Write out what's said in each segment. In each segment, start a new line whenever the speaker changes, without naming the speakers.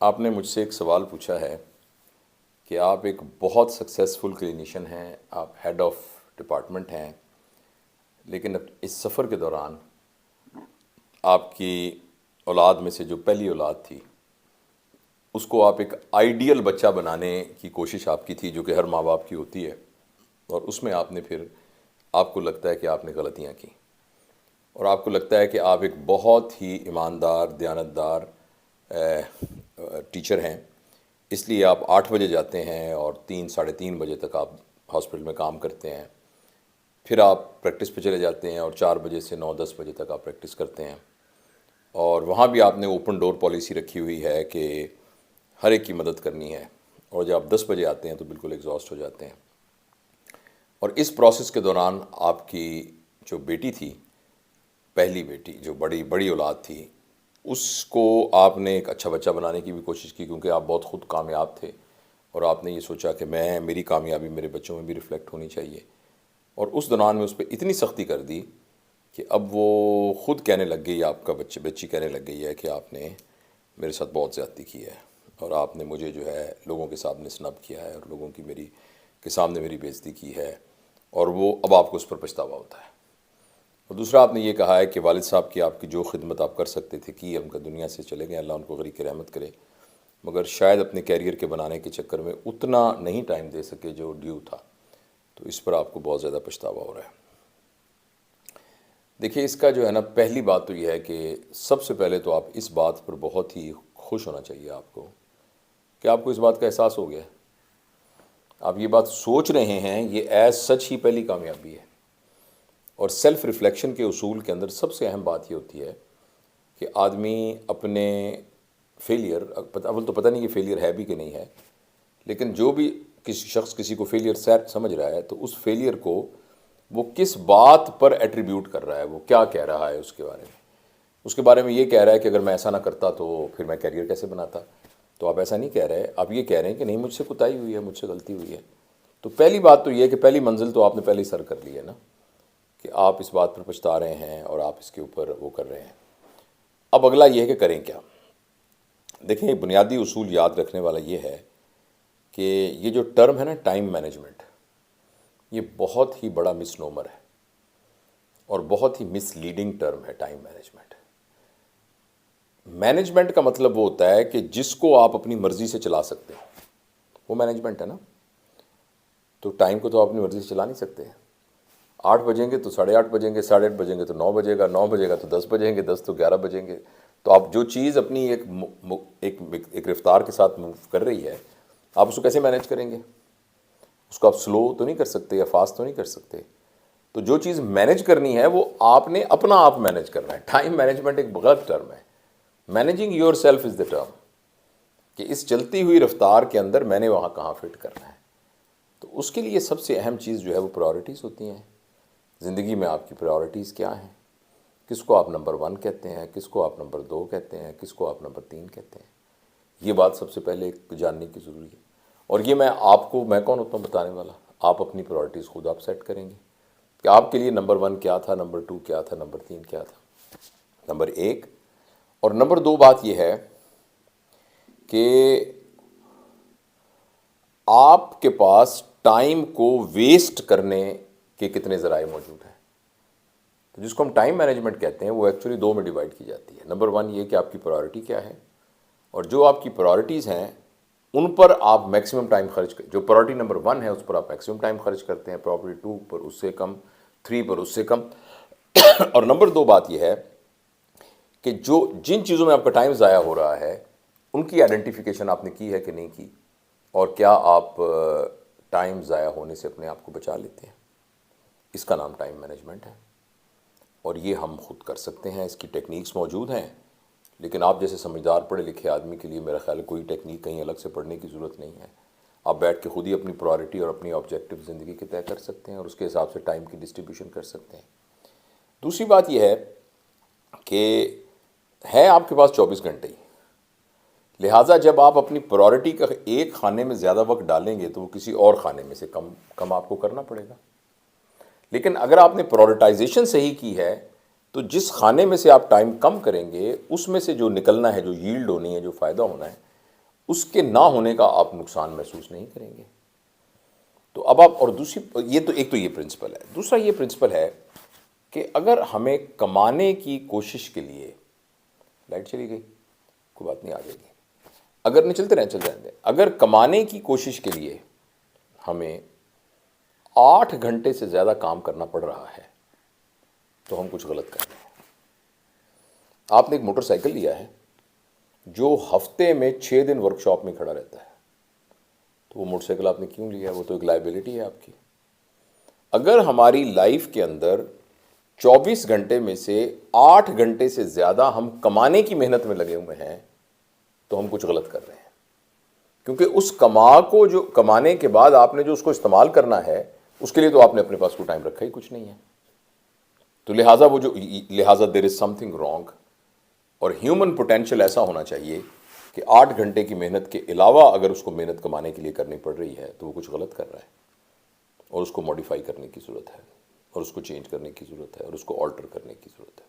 آپ نے مجھ سے ایک سوال پوچھا ہے کہ آپ ایک بہت سکسیسفل کلینیشین ہیں، آپ ہیڈ آف ڈپارٹمنٹ ہیں، لیکن اب اس سفر کے دوران آپ کی اولاد میں سے جو پہلی اولاد تھی اس کو آپ ایک آئیڈیل بچہ بنانے کی کوشش آپ کی تھی، جو کہ ہر ماں باپ کی ہوتی ہے، اور اس میں آپ نے پھر آپ کو لگتا ہے کہ آپ نے غلطیاں کی، اور آپ کو لگتا ہے کہ آپ ایک بہت ہی ایماندار دیانتدار ٹیچر ہیں، اس لیے آپ 8 بجے جاتے ہیں اور 3 ساڑھے 3 بجے تک آپ ہاسپٹل میں کام کرتے ہیں، پھر آپ پریکٹس پہ چلے جاتے ہیں اور 4 بجے سے 9-10 بجے تک آپ پریکٹس کرتے ہیں، اور وہاں بھی آپ نے اوپن ڈور پالیسی رکھی ہوئی ہے کہ ہر ایک کی مدد کرنی ہے، اور جب آپ 10 بجے آتے ہیں تو بالکل ایگزاسٹ ہو جاتے ہیں۔ اور اس پروسیس کے دوران آپ کی جو بیٹی تھی، پہلی بیٹی جو بڑی بڑی اولاد تھی، اس کو آپ نے ایک اچھا بچہ بنانے کی بھی کوشش کی، کیونکہ آپ بہت خود کامیاب تھے اور آپ نے یہ سوچا کہ میری کامیابی میرے بچوں میں بھی ریفلیکٹ ہونی چاہیے، اور اس دوران میں اس پہ اتنی سختی کر دی کہ اب وہ خود کہنے لگ گئی، آپ کا بچی کہنے لگ گئی ہے کہ آپ نے میرے ساتھ بہت زیادتی کی ہے، اور آپ نے مجھے جو ہے لوگوں کے سامنے سنب کیا ہے، اور لوگوں کی کے سامنے میری بے عزتی کی ہے، اور وہ اب آپ کو اس پر پچھتاوا ہوتا ہے۔ اور دوسرا آپ نے یہ کہا ہے کہ والد صاحب کی آپ کی جو خدمت آپ کر سکتے تھے کی، ان کا دنیا سے چلے گئے، اللہ ان کو غریق رحمت کرے، مگر شاید اپنے کیریئر کے بنانے کے چکر میں اتنا نہیں ٹائم دے سکے جو ڈیو تھا، تو اس پر آپ کو بہت زیادہ پچھتاوا ہو رہا ہے۔ دیکھیے، اس کا جو ہے نا، پہلی بات تو یہ ہے کہ سب سے پہلے تو آپ اس بات پر بہت ہی خوش ہونا چاہیے آپ کو کہ آپ کو اس بات کا احساس ہو گیا ہے، آپ یہ بات سوچ رہے ہیں، یہ ایز سچ ہی پہلی کامیابی ہے۔ اور سیلف ریفلیکشن کے اصول کے اندر سب سے اہم بات یہ ہوتی ہے کہ آدمی اپنے فیلئر، اول تو پتہ نہیں کہ فیلئر ہے بھی کہ نہیں ہے، لیکن جو بھی کسی شخص کسی کو فیلئر سمجھ رہا ہے تو اس فیلئر کو وہ کس بات پر ایٹریبیوٹ کر رہا ہے، وہ کیا کہہ رہا ہے اس کے بارے میں یہ کہہ رہا ہے کہ اگر میں ایسا نہ کرتا تو پھر میں کیریئر کیسے بناتا، تو آپ ایسا نہیں کہہ رہے، آپ یہ کہہ رہے ہیں کہ نہیں، مجھ سے کوتاہی ہوئی ہے، مجھ سے غلطی ہوئی ہے۔ تو پہلی بات تو یہ ہے کہ پہلی منزل تو آپ نے پہلے ہی سر کر لی ہے نا، کہ آپ اس بات پر پچھتا رہے ہیں اور آپ اس کے اوپر وہ کر رہے ہیں۔ اب اگلا یہ ہے کہ کریں کیا۔ دیکھیں، بنیادی اصول یاد رکھنے والا یہ ہے کہ یہ جو ٹرم ہے نا، ٹائم مینجمنٹ، یہ بہت ہی بڑا مس نومر ہے اور بہت ہی مس لیڈنگ ٹرم ہے۔ ٹائم مینجمنٹ کا مطلب وہ ہوتا ہے کہ جس کو آپ اپنی مرضی سے چلا سکتے ہیں، وہ مینجمنٹ ہے نا۔ تو ٹائم کو تو آپ اپنی مرضی سے چلا نہیں سکتے، 8 بجیں گے تو 8:30 بجیں گے، 8:30 بجیں گے تو 9 بجے گا، 9 بجے گا تو 10 بجیں گے، 10 تو 11 بجیں گے۔ تو آپ جو چیز اپنی ایک رفتار کے ساتھ موو کر رہی ہے، آپ اس کو کیسے مینیج کریں گے؟ اس کو آپ سلو تو نہیں کر سکتے یا فاسٹ تو نہیں کر سکتے۔ تو جو چیز مینیج کرنی ہے وہ آپ نے اپنا آپ مینیج کرنا ہے۔ ٹائم مینجمنٹ ایک غلط ٹرم ہے، managing your self is the term, کہ اس چلتی ہوئی رفتار کے اندر میں نے وہاں کہاں فٹ کرنا ہے۔ تو اس کے لیے سب سے اہم چیز جو ہے وہ پرائورٹیز ہوتی ہیں۔ زندگی میں آپ کی پرائورٹیز کیا ہیں؟ کس کو آپ نمبر 1 کہتے ہیں، کس کو آپ نمبر 2 کہتے ہیں، کس کو آپ نمبر 3 کہتے ہیں؟ یہ بات سب سے پہلے جاننے کی ضروری ہے، اور یہ میں کون ہوتا ہوں بتانے والا؟ آپ اپنی پرائورٹیز خود آپ سیٹ کریں گے کہ آپ کے لیے نمبر 1 کیا تھا، نمبر 2 کیا تھا، نمبر 3 کیا تھا، نمبر 1۔ اور نمبر 2 بات یہ ہے کہ آپ کے پاس ٹائم کو ویسٹ کرنے کے کتنے ذرائع موجود ہیں۔ تو جس کو ہم ٹائم مینجمنٹ کہتے ہیں وہ ایکچولی 2 میں ڈیوائڈ کی جاتی ہے۔ نمبر 1 یہ کہ آپ کی پرائورٹی کیا ہے، اور جو آپ کی پرائورٹیز ہیں ان پر آپ میکسیمم ٹائم خرچ کریں۔ جو پرائورٹی نمبر 1 ہے اس پر آپ میکسیمم ٹائم خرچ کرتے ہیں، پرائورٹی 2 پر اس سے کم، 3 پر اس سے کم۔ اور نمبر 2 بات یہ ہے کہ جن چیزوں میں آپ کا ٹائم ضائع ہو رہا ہے ان کی آئیڈینٹیفیکیشن آپ نے کی ہے کہ نہیں کی، اور کیا آپ ٹائم ضائع ہونے سے اپنے آپ کو بچا لیتے ہیں۔ اس کا نام ٹائم مینجمنٹ ہے، اور یہ ہم خود کر سکتے ہیں، اس کی ٹیکنیکس موجود ہیں، لیکن آپ جیسے سمجھدار پڑھے لکھے آدمی کے لیے میرا خیال ہے کوئی ٹیکنیک کہیں الگ سے پڑھنے کی ضرورت نہیں ہے۔ آپ بیٹھ کے خود ہی اپنی پرائورٹی اور اپنی آبجیکٹیو زندگی کے طے کر سکتے ہیں، اور اس کے حساب سے ٹائم کی ڈسٹریبیوشن کر سکتے ہیں۔ دوسری بات یہ ہے کہ آپ کے پاس 24 گھنٹے ہی، لہٰذا جب آپ اپنی پرائورٹی کا ایک خانے میں زیادہ وقت ڈالیں گے تو وہ کسی اور خانے میں سے کم آپ کو کرنا پڑے گا۔ لیکن اگر آپ نے پرائورٹائزیشن صحیح کی ہے تو جس خانے میں سے آپ ٹائم کم کریں گے اس میں سے جو نکلنا ہے، جو ییلڈ ہونی ہے، جو فائدہ ہونا ہے، اس کے نہ ہونے کا آپ نقصان محسوس نہیں کریں گے. تو اب آپ اور دوسری ایک تو یہ پرنسپل ہے. دوسرا یہ پرنسپل ہے کہ اگر ہمیں کمانے کی کوشش کے لیے، لائٹ چلی گئی، کوئی بات نہیں، آ جائے گی، اگر نہیں چلتے رہیں، اگر کمانے کی کوشش کے لیے ہمیں 8 گھنٹے سے زیادہ کام کرنا پڑ رہا ہے تو ہم کچھ غلط کر رہے ہیں. آپ نے ایک موٹر سائیکل لیا ہے جو ہفتے میں 6 دن ورک شاپ میں کھڑا رہتا ہے، تو وہ موٹر سائیکل آپ نے کیوں لیا؟ وہ تو ایک لائبلٹی ہے آپ کی. اگر ہماری لائف کے اندر 24 گھنٹے میں سے 8 گھنٹے سے زیادہ ہم کمانے کی محنت میں لگے ہوئے ہیں تو ہم کچھ غلط کر رہے ہیں. کیونکہ اس جو کمانے کے بعد آپ نے جو اس کو استعمال کرنا ہے، اس کے لیے تو آپ نے اپنے پاس کوئی ٹائم رکھا ہی کچھ نہیں ہے. تو لہٰذا دیر از سم تھنگ رانگ. اور ہیومن پوٹینشیل ایسا ہونا چاہیے کہ 8 گھنٹے کی محنت کے علاوہ اگر اس کو محنت کمانے کے لیے کرنی پڑ رہی ہے تو وہ کچھ غلط کر رہا ہے، اور اس کو ماڈیفائی کرنے کی ضرورت ہے، اور اس کو چینج کرنے کی ضرورت ہے، اور اس کو آلٹر کرنے کی ضرورت ہے.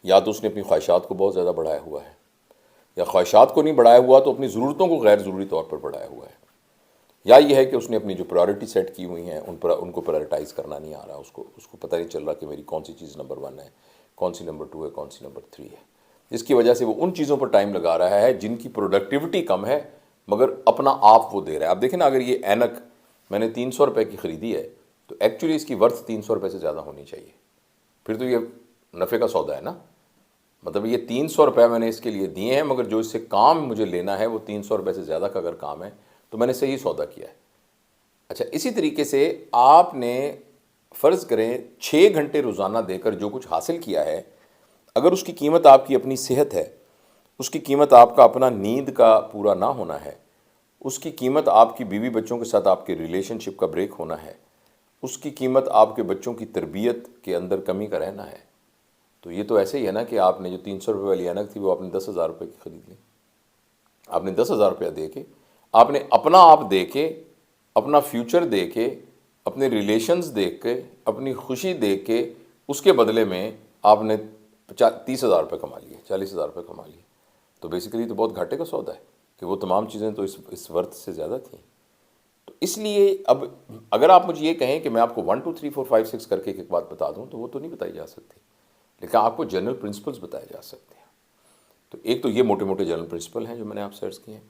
یا تو اس نے اپنی خواہشات کو بہت زیادہ بڑھایا ہوا ہے، یا خواہشات کو نہیں بڑھایا ہوا تو اپنی ضرورتوں کو غیر ضروری طور پر بڑھایا ہوا ہے. یا یہ ہے کہ اس نے اپنی جو پرائورٹی سیٹ کی ہوئی ہیں ان کو پرائورٹائز کرنا نہیں آ رہا، اس کو پتہ نہیں چل رہا کہ میری کون سی چیز نمبر 1 ہے، کون سی نمبر 2 ہے، کون سی نمبر 3 ہے. جس کی وجہ سے وہ ان چیزوں پر ٹائم لگا رہا ہے جن کی پروڈکٹیوٹی کم ہے، مگر اپنا آپ وہ دے رہا ہے. آپ دیکھیں نا، اگر یہ اینک میں نے 300 روپے کی خریدی ہے تو ایکچولی اس کی ورتھ 300 روپے سے زیادہ ہونی چاہیے. پھر تو یہ نفع کا سودا ہے نا. مطلب یہ 300 روپے میں نے اس کے لیے دیے ہیں، مگر جو اس سے کام مجھے لینا ہے وہ 300 روپے سے زیادہ کا اگر کام ہے تو میں نے صحیح سودا کیا ہے. اچھا، اسی طریقے سے آپ نے فرض کریں 6 گھنٹے روزانہ دے کر جو کچھ حاصل کیا ہے، اگر اس کی قیمت آپ کی اپنی صحت ہے، اس کی قیمت آپ کا اپنا نیند کا پورا نہ ہونا ہے، اس کی قیمت آپ کی بیوی بچوں کے ساتھ آپ کے ریلیشن شپ کا بریک ہونا ہے، اس کی قیمت آپ کے بچوں کی تربیت کے اندر کمی کا رہنا ہے، تو یہ تو ایسے ہی ہے نا کہ آپ نے جو 300 روپے والی اینک تھی وہ آپ نے 10,000 روپے کی خرید لی. آپ نے 10,000 روپیہ دے کے، آپ نے اپنا آپ دے کے، اپنا فیوچر دے کے، اپنے ریلیشنز دیکھ کے، اپنی خوشی دیکھ کے، اس کے بدلے میں آپ نے 30,000 روپے کما لیے، 40,000 روپے کما لیے. تو بیسیکلی تو بہت گھاٹے کا سودا ہے کہ وہ تمام چیزیں تو اس ورتھ سے زیادہ تھیں. تو اس لیے اب اگر آپ مجھے یہ کہیں کہ میں آپ کو 1 2 3 4 5 6 کر کے ایک بات بتا دوں تو وہ تو نہیں بتائی جا سکتی، لیکن آپ کو جنرل پرنسپلز بتائے جا سکتے ہیں. تو ایک تو یہ موٹے موٹے جنرل پرنسپل ہیں جو میں نے آپ سے عرض کیے ہیں.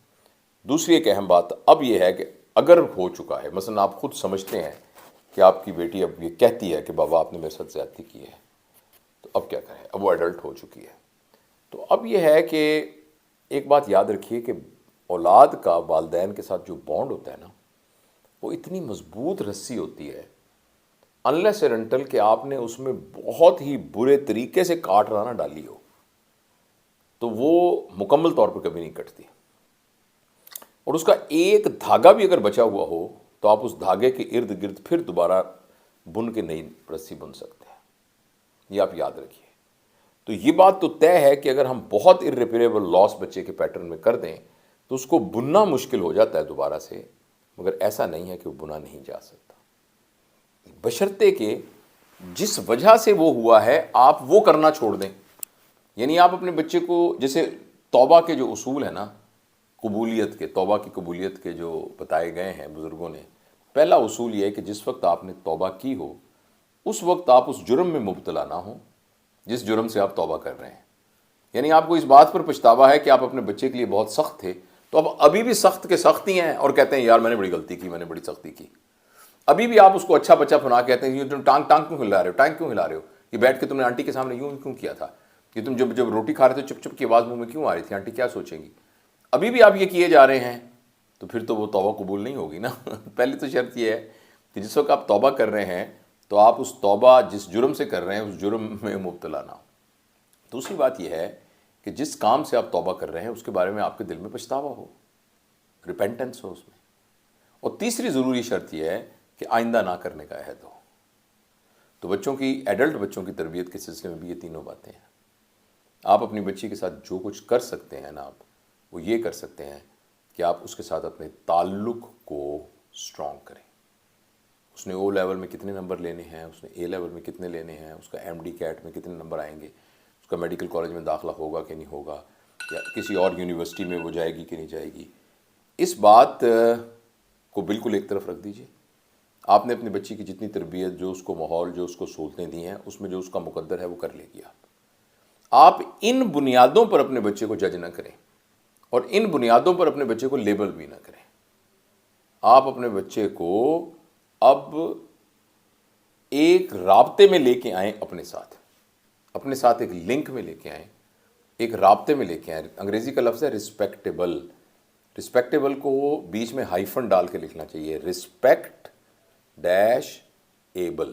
دوسری ایک اہم بات اب یہ ہے کہ اگر ہو چکا ہے، مثلا آپ خود سمجھتے ہیں کہ آپ کی بیٹی اب یہ کہتی ہے کہ بابا آپ نے میرے ساتھ زیادتی کی ہے، تو اب کیا کریں؟ اب وہ ایڈلٹ ہو چکی ہے. تو اب یہ ہے کہ ایک بات یاد رکھیے کہ اولاد کا والدین کے ساتھ جو بانڈ ہوتا ہے نا، وہ اتنی مضبوط رسی ہوتی ہے، انلیس اینڈ انٹل کہ آپ نے اس میں بہت ہی برے طریقے سے کاٹ رانا ڈالی ہو تو وہ مکمل طور پر کبھی نہیں کٹتی. اور اس کا ایک دھاگا بھی اگر بچا ہوا ہو تو آپ اس دھاگے کے ارد گرد پھر دوبارہ بن کے نئی رسی بن سکتے ہیں. یہ آپ یاد رکھیے. تو یہ بات تو طے ہے کہ اگر ہم بہت irreparable لاس بچے کے پیٹرن میں کر دیں تو اس کو بننا مشکل ہو جاتا ہے دوبارہ سے، مگر ایسا نہیں ہے کہ وہ بنا نہیں جا سکتا، بشرطے کہ جس وجہ سے وہ ہوا ہے آپ وہ کرنا چھوڑ دیں. یعنی آپ اپنے بچے کو، جیسے توبہ کے جو اصول ہیں نا، قبولیت کے، توبہ کی قبولیت کے جو بتائے گئے ہیں بزرگوں نے، پہلا اصول یہ ہے کہ جس وقت آپ نے توبہ کی ہو اس وقت آپ اس جرم میں مبتلا نہ ہوں جس جرم سے آپ توبہ کر رہے ہیں. یعنی آپ کو اس بات پر پچھتاوا ہے کہ آپ اپنے بچے کے لیے بہت سخت تھے، تو اب ابھی بھی سخت کے سخت ہی ہیں اور کہتے ہیں یار میں نے بڑی غلطی کی، میں نے بڑی سختی کی. ابھی بھی آپ اس کو اچھا بچہ بنا کہتے ہیں تم ٹانگ کیوں ہلا رہے ہو، ٹانگ کیوں ہلا رہے ہو، یہ بیٹھ کے تم نے آنٹی کے سامنے یوں کیوں کیا تھا، یہ تم جب روٹی کھا رہے تھے چپ چپ کی آواز منہ میں کیوں آ رہی تھی، آنٹی کیا سوچیں گی. ابھی بھی آپ یہ کیے جا رہے ہیں تو پھر تو وہ توبہ قبول نہیں ہوگی نا. پہلی تو شرط یہ ہے کہ جس وقت آپ توبہ کر رہے ہیں تو آپ اس توبہ جس جرم سے کر رہے ہیں اس جرم میں مبتلا نہ ہو. دوسری بات یہ ہے کہ جس کام سے آپ توبہ کر رہے ہیں اس کے بارے میں آپ کے دل میں پچھتاوا ہو، ریپینٹنس ہو اس میں. اور تیسری ضروری شرط یہ ہے کہ آئندہ نہ کرنے کا عہد ہو. تو بچوں کی، ایڈلٹ بچوں کی تربیت کے سلسلے میں بھی یہ تینوں باتیں ہیں. آپ اپنی بچی کے ساتھ جو کچھ کر سکتے ہیں نا، آپ وہ یہ کر سکتے ہیں کہ آپ اس کے ساتھ اپنے تعلق کو سٹرونگ کریں. اس نے او لیول میں کتنے نمبر لینے ہیں، اس نے اے لیول میں کتنے لینے ہیں، اس کا ایم ڈی کیٹ میں کتنے نمبر آئیں گے، اس کا میڈیکل کالج میں داخلہ ہوگا کہ نہیں ہوگا، یا کسی اور یونیورسٹی میں وہ جائے گی کہ نہیں جائے گی، اس بات کو بالکل ایک طرف رکھ دیجئے. آپ نے اپنے بچی کی جتنی تربیت، جو اس کو ماحول، جو اس کو سہولتیں دی ہیں، اس میں جو اس کا مقدر ہے وہ کر لے گی. آپ ان بنیادوں پر اپنے بچے کو جج نہ کریں اور ان بنیادوں پر اپنے بچے کو لیبل بھی نہ کریں. آپ اپنے بچے کو اب ایک رابطے میں لے کے آئیں، اپنے ساتھ ایک لنک میں لے کے آئیں، ایک رابطے میں لے کے آئیں. انگریزی کا لفظ ہے رسپیکٹیبل. رسپیکٹیبل کو بیچ میں ہائفن ڈال کے لکھنا چاہیے، رسپیکٹ ڈیش ایبل.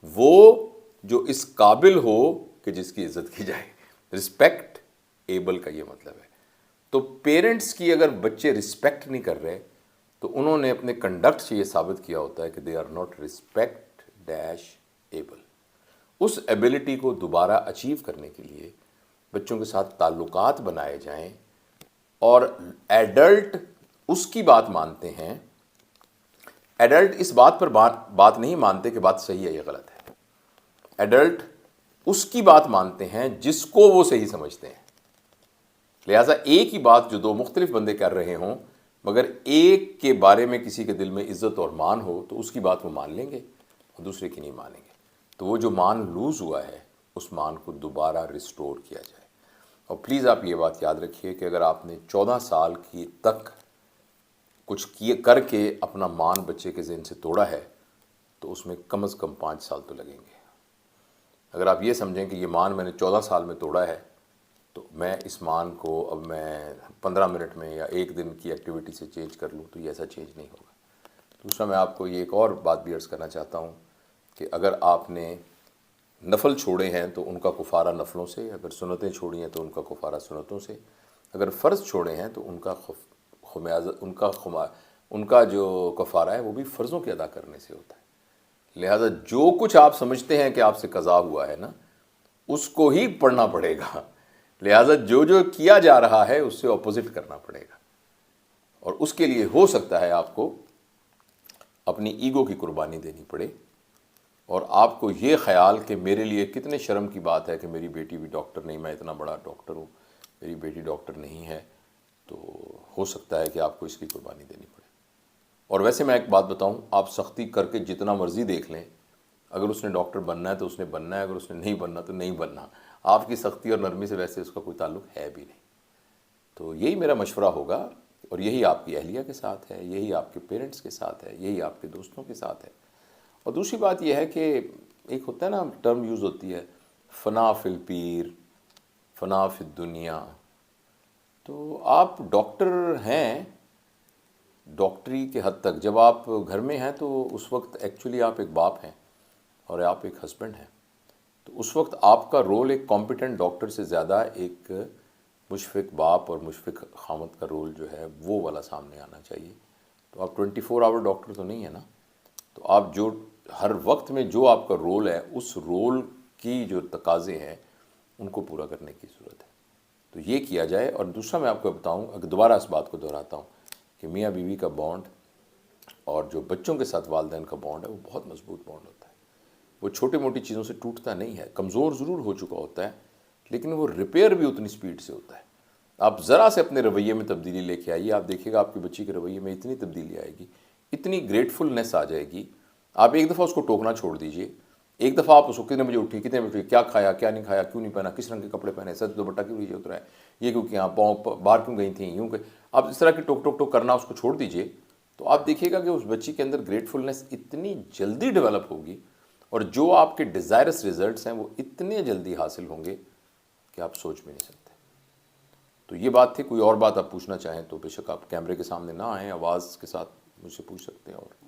وہ جو اس قابل ہو کہ جس کی عزت کی جائے. رسپیکٹ ایبل کا یہ مطلب ہے. تو پیرنٹس کی اگر بچے رسپیکٹ نہیں کر رہے تو انہوں نے اپنے کنڈکٹ سے یہ ثابت کیا ہوتا ہے کہ they are not respect dash able. اس ایبلٹی کو دوبارہ اچیو کرنے کے لیے بچوں کے ساتھ تعلقات بنائے جائیں، اور ایڈلٹ اس کی بات مانتے ہیں. ایڈلٹ اس بات پر بات نہیں مانتے کہ بات صحیح ہے یا غلط ہے. ایڈلٹ اس کی بات مانتے ہیں جس کو وہ صحیح سمجھتے ہیں. لہٰذا ایک ہی بات جو دو مختلف بندے کر رہے ہوں، مگر ایک کے بارے میں کسی کے دل میں عزت اور مان ہو تو اس کی بات وہ مان لیں گے اور دوسرے کی نہیں مانیں گے. تو وہ جو مان لوز ہوا ہے اس مان کو دوبارہ ریسٹور کیا جائے. اور پلیز آپ یہ بات یاد رکھیے کہ اگر آپ نے 14 سال کی تک کچھ کر کے اپنا مان بچے کے ذہن سے توڑا ہے تو اس میں کم از کم 5 سال تو لگیں گے. اگر آپ یہ سمجھیں کہ یہ مان میں نے 14 سال میں توڑا ہے تو میں اس مان کو اب میں 15 منٹ میں یا ایک دن کی ایکٹیویٹی سے چینج کر لوں تو یہ ایسا چینج نہیں ہوگا. دوسرا میں آپ کو یہ ایک اور بات بھی عرض کرنا چاہتا ہوں کہ اگر آپ نے نفل چھوڑے ہیں تو ان کا کفارہ نفلوں سے، اگر سنتیں چھوڑی ہیں تو ان کا کفارہ سنتوں سے، اگر فرض چھوڑے ہیں تو ان کا جو کفارہ ہے وہ بھی فرضوں کے ادا کرنے سے ہوتا ہے. لہذا جو کچھ آپ سمجھتے ہیں کہ آپ سے قضا ہوا ہے نا، اس کو ہی پڑھنا پڑے گا. لہذا جو کیا جا رہا ہے اس سے اپوزٹ کرنا پڑے گا. اور اس کے لیے ہو سکتا ہے آپ کو اپنی ایگو کی قربانی دینی پڑے، اور آپ کو یہ خیال کہ میرے لیے کتنے شرم کی بات ہے کہ میری بیٹی بھی ڈاکٹر نہیں، میں اتنا بڑا ڈاکٹر ہوں، میری بیٹی ڈاکٹر نہیں ہے، تو ہو سکتا ہے کہ آپ کو اس کی قربانی دینی پڑے. اور ویسے میں ایک بات بتاؤں، آپ سختی کر کے جتنا مرضی دیکھ لیں، اگر اس نے ڈاکٹر بننا ہے تو اس نے بننا ہے، اگر اس نے نہیں بننا تو نہیں بننا. آپ کی سختی اور نرمی سے ویسے اس کا کوئی تعلق ہے بھی نہیں. تو یہی میرا مشورہ ہوگا، اور یہی آپ کی اہلیہ کے ساتھ ہے، یہی آپ کے پیرنٹس کے ساتھ ہے، یہی آپ کے دوستوں کے ساتھ ہے. اور دوسری بات یہ ہے کہ ایک ہوتا ہے نا، ٹرم یوز ہوتی ہے، فنا فی الپیر، فنا فی الدنیا. تو آپ ڈاکٹر ہیں ڈاکٹری کے حد تک. جب آپ گھر میں ہیں تو اس وقت ایکچولی آپ ایک باپ ہیں اور آپ ایک ہسبینڈ ہیں. تو اس وقت آپ کا رول ایک کمپیٹنٹ ڈاکٹر سے زیادہ ایک مشفق باپ اور مشفق خامد کا رول جو ہے وہ والا سامنے آنا چاہیے. تو آپ 24 آور ڈاکٹر تو نہیں ہے نا. تو آپ جو ہر وقت میں جو آپ کا رول ہے، اس رول کی جو تقاضے ہیں ان کو پورا کرنے کی ضرورت ہے. تو یہ کیا جائے. اور دوسرا میں آپ کو بتاؤں، اگر دوبارہ اس بات کو دہراتا ہوں کہ میاں بیوی کا بانڈ اور جو بچوں کے ساتھ والدین کا بانڈ ہے وہ بہت مضبوط بانڈ ہوتا ہے. وہ چھوٹی موٹی چیزوں سے ٹوٹتا نہیں ہے. کمزور ضرور ہو چکا ہوتا ہے لیکن وہ ریپیئر بھی اتنی سپیڈ سے ہوتا ہے. آپ ذرا سے اپنے رویے میں تبدیلی لے کے آئیے، آپ دیکھیے گا آپ کی بچی کے رویے میں اتنی تبدیلی آئے گی، اتنی گریٹفلنس آ جائے گی. آپ ایک دفعہ اس کو ٹوکنا چھوڑ دیجئے. ایک دفعہ آپ اس کو کتنے بجے اٹھی، کتنے بجے کیا کھایا، کیا نہیں کھایا، کیوں نہیں پہنا، کس رنگ کے کپڑے پہنے، سر دوپٹہ کیوں نیچے اترا ہے، یہ کیوں کیا، پاؤں باہر کیوں گئی تھیں، یوں کہ آپ اس طرح کی ٹوک ٹوک ٹوک کرنا اس کو چھوڑ دیجئے. تو آپ دیکھیے گا کہ اس بچی کے اندر گریٹفلنس اتنی جلدی ڈیولپ ہوگی، اور جو آپ کے ڈیزائرس ریزلٹس ہیں وہ اتنے جلدی حاصل ہوں گے کہ آپ سوچ بھی نہیں سکتے. تو یہ بات تھی. کوئی اور بات آپ پوچھنا چاہیں تو بے شک آپ کیمرے کے سامنے نہ آئیں، آواز کے ساتھ مجھ سے پوچھ سکتے ہیں. اور